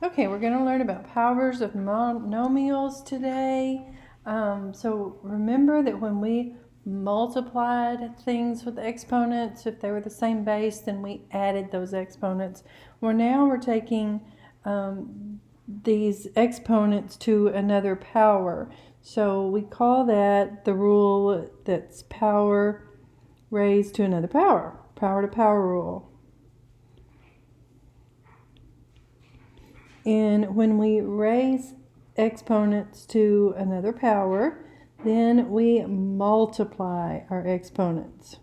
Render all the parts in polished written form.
Okay, we're going to learn about powers of monomials today. So remember that when we multiplied things with exponents, if they were the same base, then we added those exponents. We're taking these exponents to another power. So we call that the rule that's power raised to another power, power to power rule. And when we raise exponents to another power, then we multiply our exponents.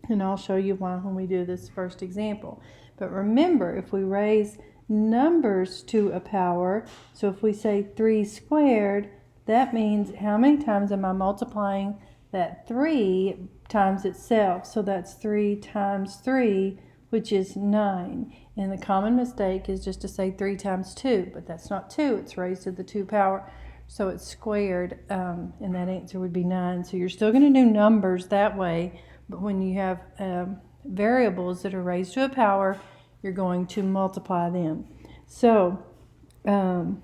And I'll show you why when we do this first example. But remember, if we raise numbers to a power, so if we say 3 squared, that means how many times am I multiplying that 3 times itself? So that's 3 times 3, which is 9. And the common mistake is just to say 3 times 2, but that's not 2, it's raised to the 2 power. So it's squared, and that answer would be 9. So you're still going to do numbers that way, but when you have variables that are raised to a power, you're going to multiply them. So m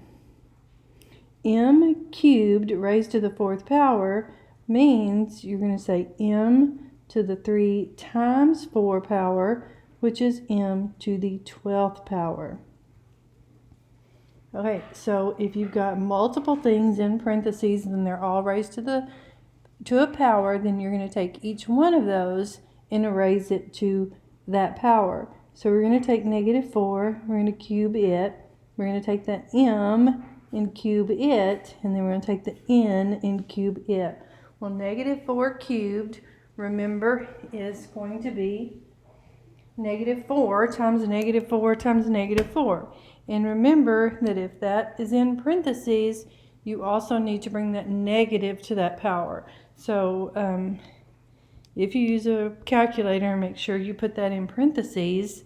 cubed raised to the 4th power means you're going to say m to the 3 times 4 power, which is m to the 12th power. Okay, so if you've got multiple things in parentheses and they're all raised to a power, then you're going to take each one of those and raise it to that power. So we're going to take -4, we're going to cube it, we're going to take the m and cube it, and then we're going to take the n and cube it. Well, -4 cubed, remember, is going to be -4 times -4 times -4. And remember that if that is in parentheses, you also need to bring that negative to that power. So if you use a calculator, make sure you put that in parentheses,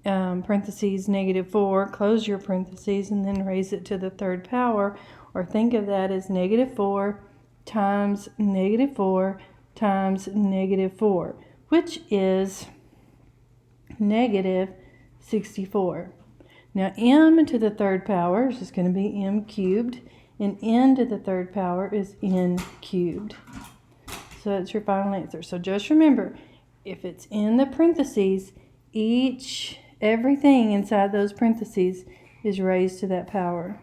parentheses -4, close your parentheses, and then raise it to the 3rd power. Or think of that as -4 times -4 times -4, which is -64. Now m to the 3rd power is just going to be m cubed, and n to the 3rd power is n cubed. So that's your final answer. So just remember, if it's in the parentheses, everything inside those parentheses is raised to that power.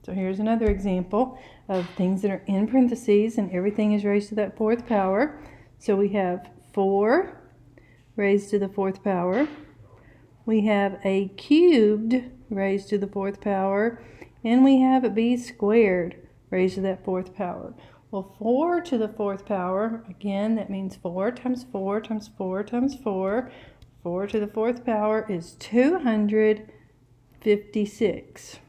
So here's another example of things that are in parentheses and everything is raised to that 4th power. So we have 4 raised to the 4th power. We have a cubed raised to the 4th power. And we have a b squared raised to that 4th power. Well, 4 to the 4th power, again, that means 4 times 4 times 4 times 4. 4 to the 4th power is 256.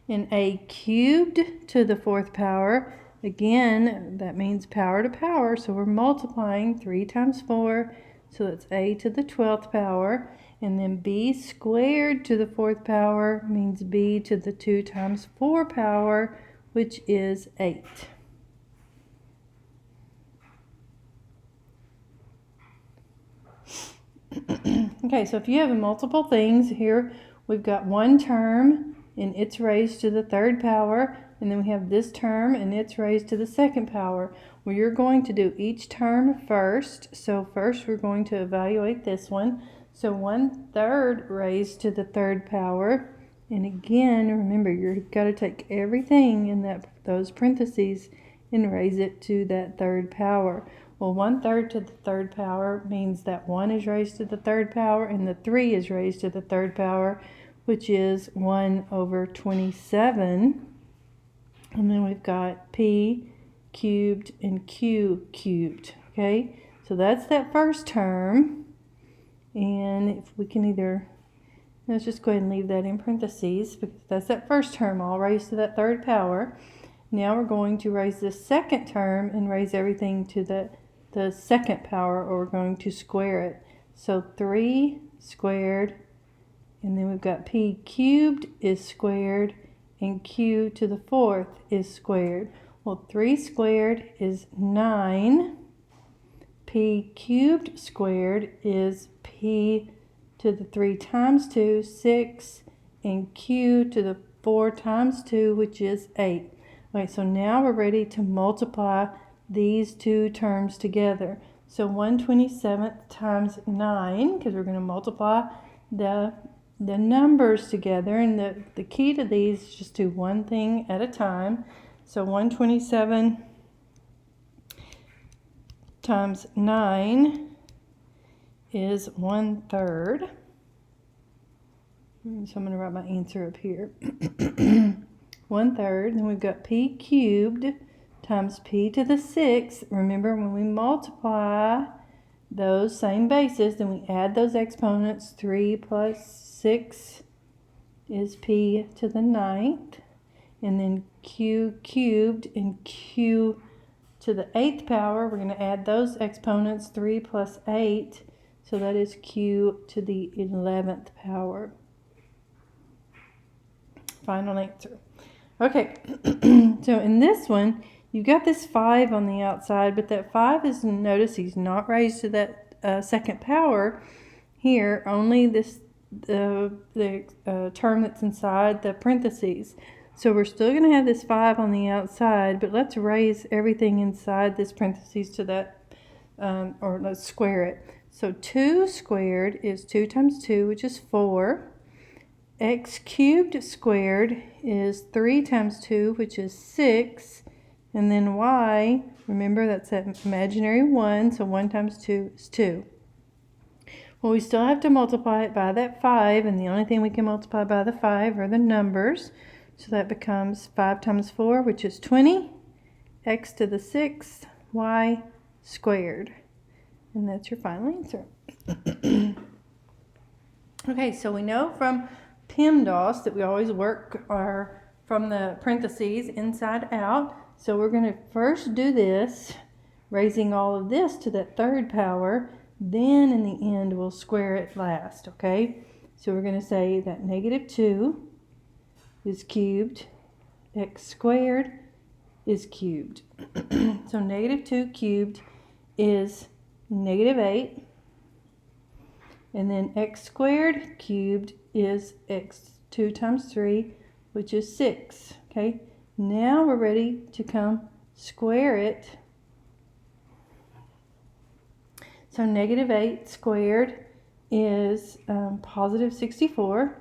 And a cubed to the 4th power, again, that means power to power, so we're multiplying 3 times 4, so that's a to the 12th power. And then b squared to the 4th power means b to the 2 times 4 power, which is 8. Okay, so if you have multiple things here, we've got one term and it's raised to the 3rd power, and then we have this term and it's raised to the 2nd power. Well, you're going to do each term first. So first we're going to evaluate this one. So 1/3 raised to the 3rd power, and again, remember, you've got to take everything in those parentheses and raise it to that 3rd power. Well, 1/3 to the 3rd power means that 1 is raised to the 3rd power and the 3 is raised to the 3rd power, which is 1/27. And then we've got p cubed and q cubed. Okay, so that's that first term. And if we can let's just go ahead and leave that in parentheses, because that's that first term all raised to that 3rd power. Now we're going to raise the second term and raise everything to the 2nd power, or we're going to square it. So 3 squared, and then we've got p cubed is squared, and q to the 4th is squared. Well, 3 squared is 9, p cubed squared is p to the 3 times 2, 6, and q to the 4 times 2, which is 8. Okay, so now we're ready to multiply these two terms together. So 1/27 times 9, because we're going to multiply the numbers together, and the key to these is just do one thing at a time. So 1/27 times 9 is 1/3. So I'm going to write my answer up here. 1/3. Then we've got p cubed times p to the 6. Remember, when we multiply those same bases, then we add those exponents. 3 plus 6 is p to the 9th. And then q cubed and q to the 8th power, we're going to add those exponents. 3 plus 8, so that is q to the 11th power. Final answer. Okay, so in this one, you've got this 5 on the outside, but that 5 is, notice he's not raised to that second power here, only this the term that's inside the parentheses. So we're still going to have this 5 on the outside, but let's raise everything inside this parentheses to that, or let's square it. So 2 squared is 2 times 2, which is 4. X cubed squared is 3 times 2, which is 6. And then y, remember that's that imaginary 1, so 1 times 2 is 2. Well, we still have to multiply it by that 5, and the only thing we can multiply by the 5 are the numbers. So that becomes 5 times 4, which is 20, x to the 6th, y squared. And that's your final answer. Okay, so we know from PEMDAS that we always work from the parentheses inside out. So we're going to first do this, raising all of this to that 3rd power. Then in the end, we'll square it last, okay? So we're going to say that -2 is cubed, x squared is cubed. So -2 cubed is -8. And then x squared cubed is x 2 times 3, which is 6. Okay, now we're ready to come square it. So -8 squared is positive 64.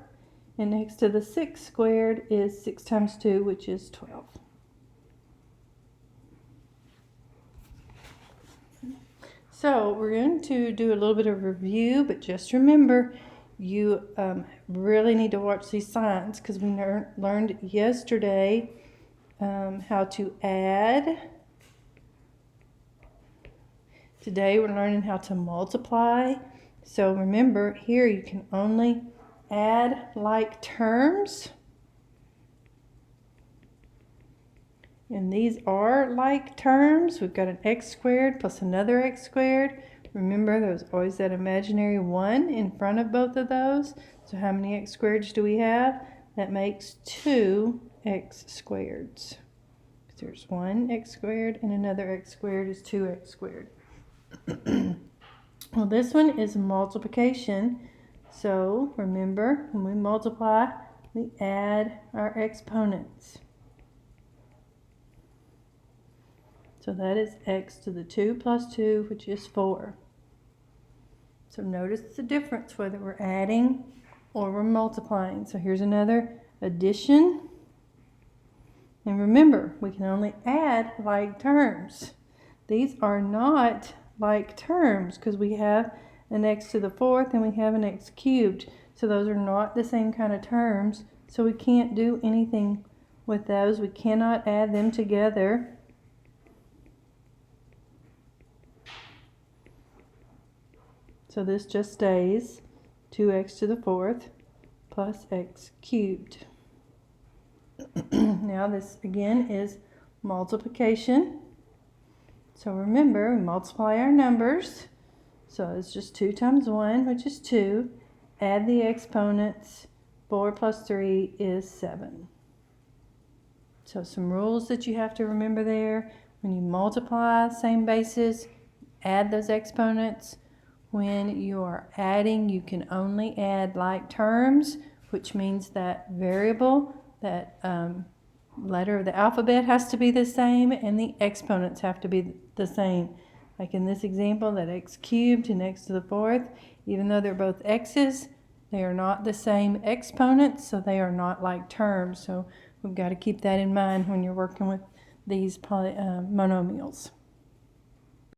And next to the 6 squared is 6 times 2, which is 12. So we're going to do a little bit of review, but just remember, you really need to watch these signs, because we learned yesterday how to add. Today we're learning how to multiply. So remember, here you can only add like terms. And these are like terms. We've got an x squared plus another x squared. Remember, there's always that imaginary 1 in front of both of those. So how many x squareds do we have? That makes 2 x squareds. There's 1 x squared and another x squared is 2x squared. Well, this one is multiplication. So remember, when we multiply, we add our exponents. So that is x to the 2 plus 2, which is 4. So notice the difference whether we're adding or we're multiplying. So here's another addition. And remember, we can only add like terms. These are not like terms because we have an x to the 4th and we have an x cubed. So those are not the same kind of terms. So we can't do anything with those. We cannot add them together. So this just stays 2x to the 4th plus x cubed. Now this again is multiplication. So remember, we multiply our numbers. So it's just 2 times 1, which is 2. Add the exponents. 4 plus 3 is 7. So some rules that you have to remember there. When you multiply same bases, add those exponents. When you are adding, you can only add like terms, which means that variable, that letter of the alphabet has to be the same, and the exponents have to be the same. Like in this example, that x cubed and x to the fourth, even though they're both x's, they are not the same exponents, so they are not like terms. So we've got to keep that in mind when you're working with these monomials.